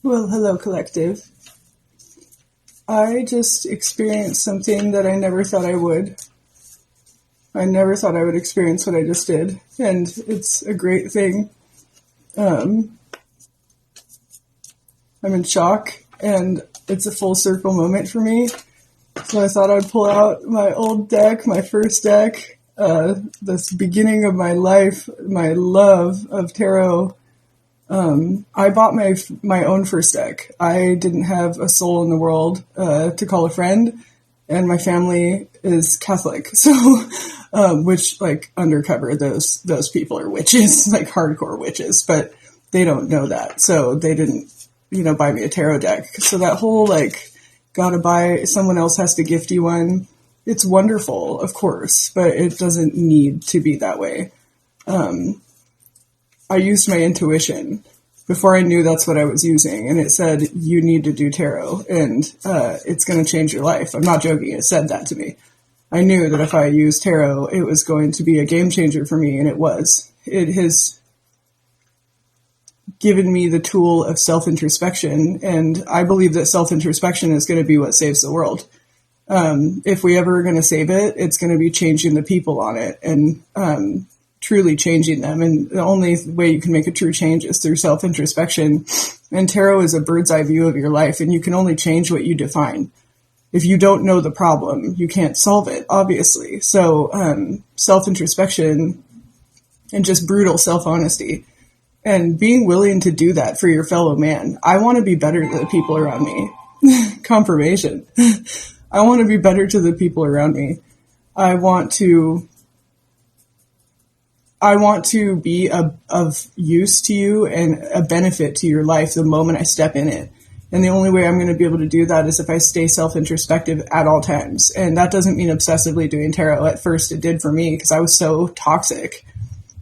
Well, hello, collective. I just experienced something that I never thought I would. I never thought I would experience what I just did, and it's a great thing. Um, I'm in shock, and it's a full circle moment for me. So I thought I'd pull out my old deck, my first deck, this beginning of my life, my love of tarot. I bought my own first deck. I didn't have a soul in the world to call a friend, and my family is Catholic, so which like undercover those people are witches, like hardcore witches, but they don't know that, so they didn't buy me a tarot deck. So that whole like gotta buy, someone else has to gift you one. It's wonderful, of course, but it doesn't need to be that way. I used my intuition before I knew that's what I was using, and it said, you need to do tarot, and it's going to change your life. I'm not joking, it said that to me. I knew that if I used tarot, it was going to be a game changer for me, and it was. It has given me the tool of self-introspection, and I believe that self-introspection is going to be what saves the world. If we ever are going to save it, it's going to be changing the people on it, and truly changing them. And the only way you can make a true change is through self-introspection. And tarot is a bird's eye view of your life, and you can only change what you define. If you don't know the problem, you can't solve it, obviously. So self-introspection and just brutal self-honesty and being willing to do that for your fellow man. I want to be better to the people around me. Confirmation. I want to be better to the people around me. I want to be of use to you and a benefit to your life the moment I step in it. And the only way I'm going to be able to do that is if I stay self-introspective at all times. And that doesn't mean obsessively doing tarot. At first it did for me because I was so toxic.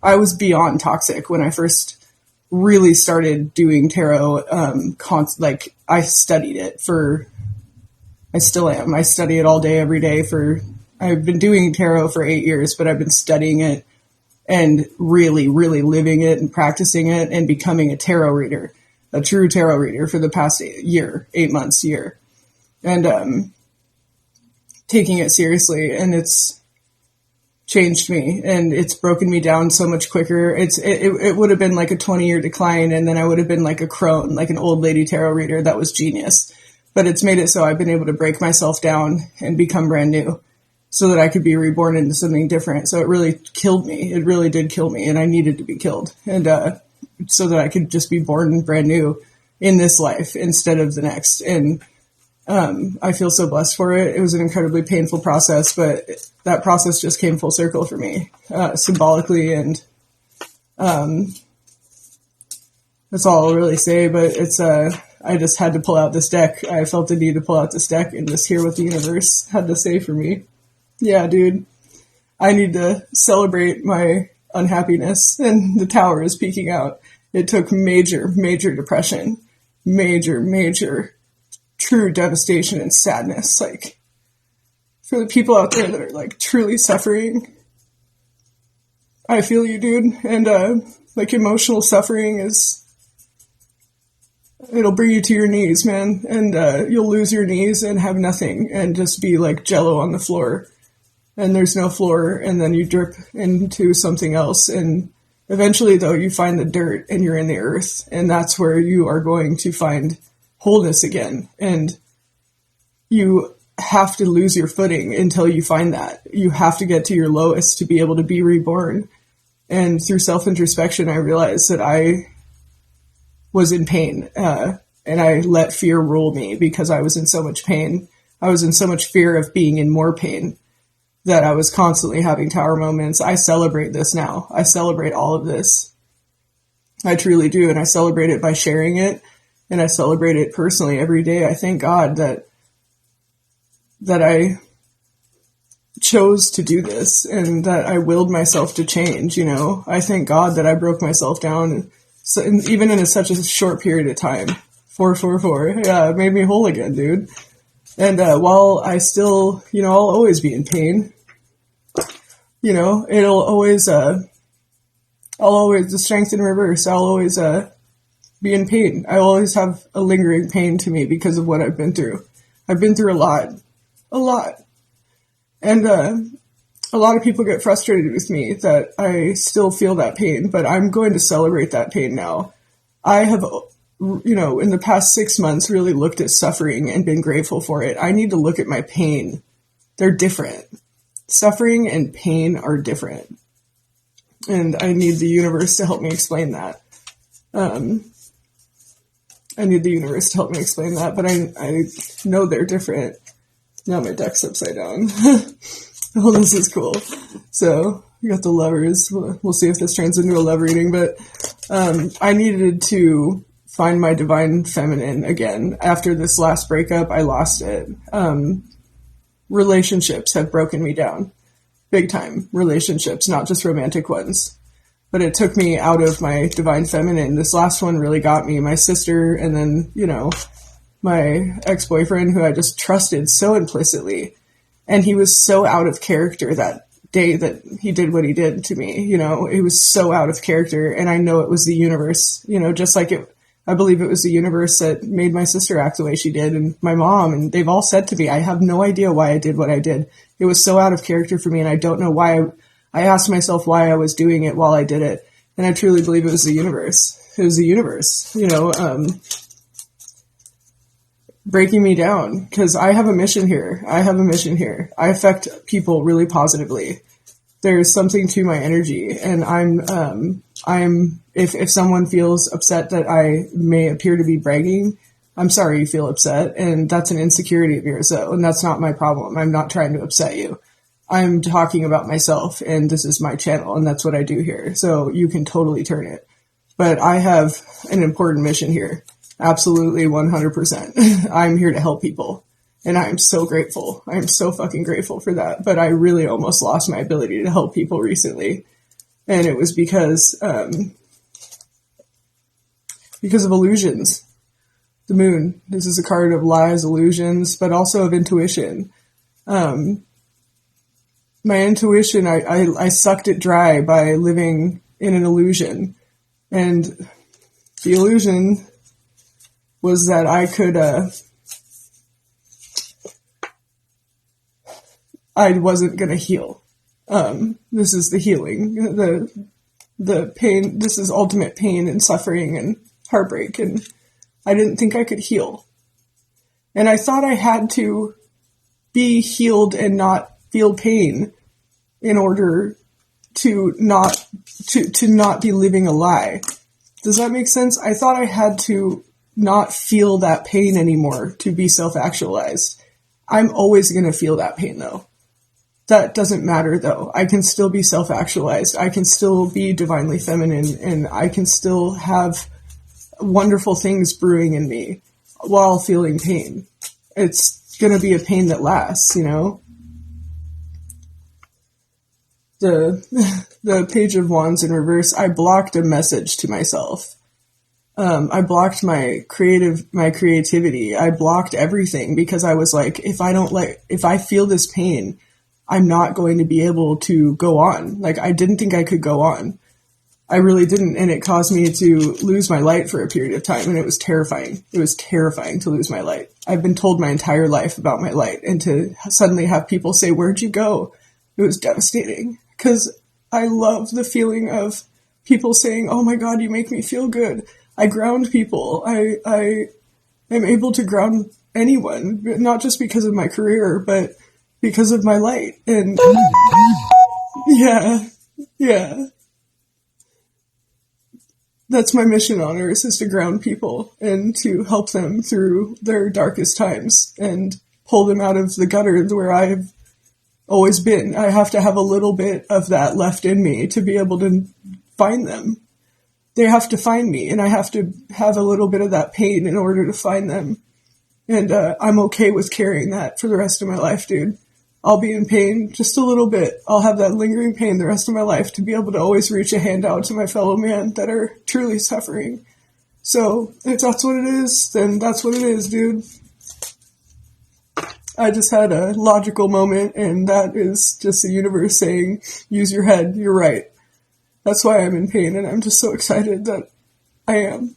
I was beyond toxic when I first really started doing tarot. I studied it I still am. I study it all day, every day I've been doing tarot for 8 years, but I've been studying it and really, really living it and practicing it and becoming a tarot reader, a true tarot reader for the past 8 months, and taking it seriously. And it's changed me, and it's broken me down so much quicker. It would have been like a 20-year decline, and then I would have been like a crone, like an old lady tarot reader. That was genius. But it's made it so I've been able to break myself down and become brand new, so that I could be reborn into something different. So it really killed me. It really did kill me, and I needed to be killed. And so that I could just be born brand new in this life instead of the next. And I feel so blessed for it. It was an incredibly painful process, but that process just came full circle for me, symbolically. And that's all I'll really say. But it's I just had to pull out this deck. I felt the need to pull out this deck and just hear what the universe had to say for me. Yeah, dude, I need to celebrate my unhappiness, and the tower is peeking out. It took major, major depression, major, true devastation and sadness, like, for the people out there that are, like, truly suffering. I feel you, dude, and, like, emotional suffering it'll bring you to your knees, man, and you'll lose your knees and have nothing and just be like jello on the floor, and there's no floor, and then you drip into something else, and eventually, though, you find the dirt and you're in the earth, and that's where you are going to find wholeness again. And you have to lose your footing until you find that. You have to get to your lowest to be able to be reborn. And through self-introspection, I realized that I was in pain, and I let fear rule me because I was in so much pain. I was in so much fear of being in more pain that I was constantly having tower moments. I celebrate this now. I celebrate all of this. I truly do, and I celebrate it by sharing it, and I celebrate it personally every day. I thank God that I chose to do this and that I willed myself to change, I thank God that I broke myself down. So, even in such a short period of time. 444. Yeah, it made me whole again, dude. And while I still, I'll always be in pain. It'll always, I'll always, the strength in reverse, I'll always be in pain. I always have a lingering pain to me because of what I've been through. I've been through a lot. And a lot of people get frustrated with me that I still feel that pain, but I'm going to celebrate that pain now. I have, in the past 6 months, really looked at suffering and been grateful for it. I need to look at my pain. They're different. Suffering and pain are different. And I need the universe to help me explain that. But I know they're different. Now my deck's upside down. Oh, this is cool. So we got the lovers. We'll see if this turns into a love reading, but I needed to find my divine feminine again. After this last breakup, I lost it. Relationships have broken me down. Big time relationships, not just romantic ones. But it took me out of my divine feminine. This last one really got me. My sister, and then, my ex-boyfriend, who I just trusted so implicitly. And he was so out of character that day that he did what he did to me. He was so out of character. And I know it was the universe, just like I believe it was the universe that made my sister act the way she did, and my mom, and they've all said to me, I have no idea why I did what I did. It was so out of character for me, and I don't know why. I asked myself why I was doing it while I did it, and I truly believe it was the universe. It was the universe, breaking me down, because I have a mission here. I affect people really positively. There's something to my energy, and if someone feels upset that I may appear to be bragging, I'm sorry you feel upset, and that's an insecurity of yours, though, and that's not my problem. I'm not trying to upset you. I'm talking about myself, and this is my channel, and that's what I do here, so you can totally turn it. But I have an important mission here. Absolutely 100%. I'm here to help people. And I'm so grateful. I'm so fucking grateful for that. But I really almost lost my ability to help people recently. And it was because of illusions. The moon. This is a card of lies, illusions, but also of intuition. My intuition, I sucked it dry by living in an illusion. And the illusion was that I could, I wasn't going to heal. This is the healing, the pain. This is ultimate pain and suffering and heartbreak. And I didn't think I could heal. And I thought I had to be healed and not feel pain in order to not be living a lie. Does that make sense? I thought I had to not feel that pain anymore to be self-actualized. I'm always going to feel that pain, though. That doesn't matter, though. I can still be self-actualized. I can still be divinely feminine, and I can still have wonderful things brewing in me while feeling pain. It's going to be a pain that lasts, The Page of Wands in reverse, I blocked a message to myself. I blocked my creativity. I blocked everything because I was like, if I feel this pain, I'm not going to be able to go on. Like, I didn't think I could go on. I really didn't. And it caused me to lose my light for a period of time. And it was terrifying. It was terrifying to lose my light. I've been told my entire life about my light, and to suddenly have people say, where'd you go? It was devastating, because I love the feeling of people saying, oh my God, you make me feel good. I ground people. I am able to ground anyone, not just because of my career, but because of my light. And yeah. That's my mission on Earth, is to ground people and to help them through their darkest times and pull them out of the gutter where I've always been. I have to have a little bit of that left in me to be able to find them. They have to find me, and I have to have a little bit of that pain in order to find them. And I'm okay with carrying that for the rest of my life, dude. I'll be in pain just a little bit. I'll have that lingering pain the rest of my life to be able to always reach a hand out to my fellow man that are truly suffering. So if that's what it is, then that's what it is, dude. I just had a logical moment, and that is just the universe saying, use your head, you're right. That's why I'm in pain, and I'm just so excited that I am.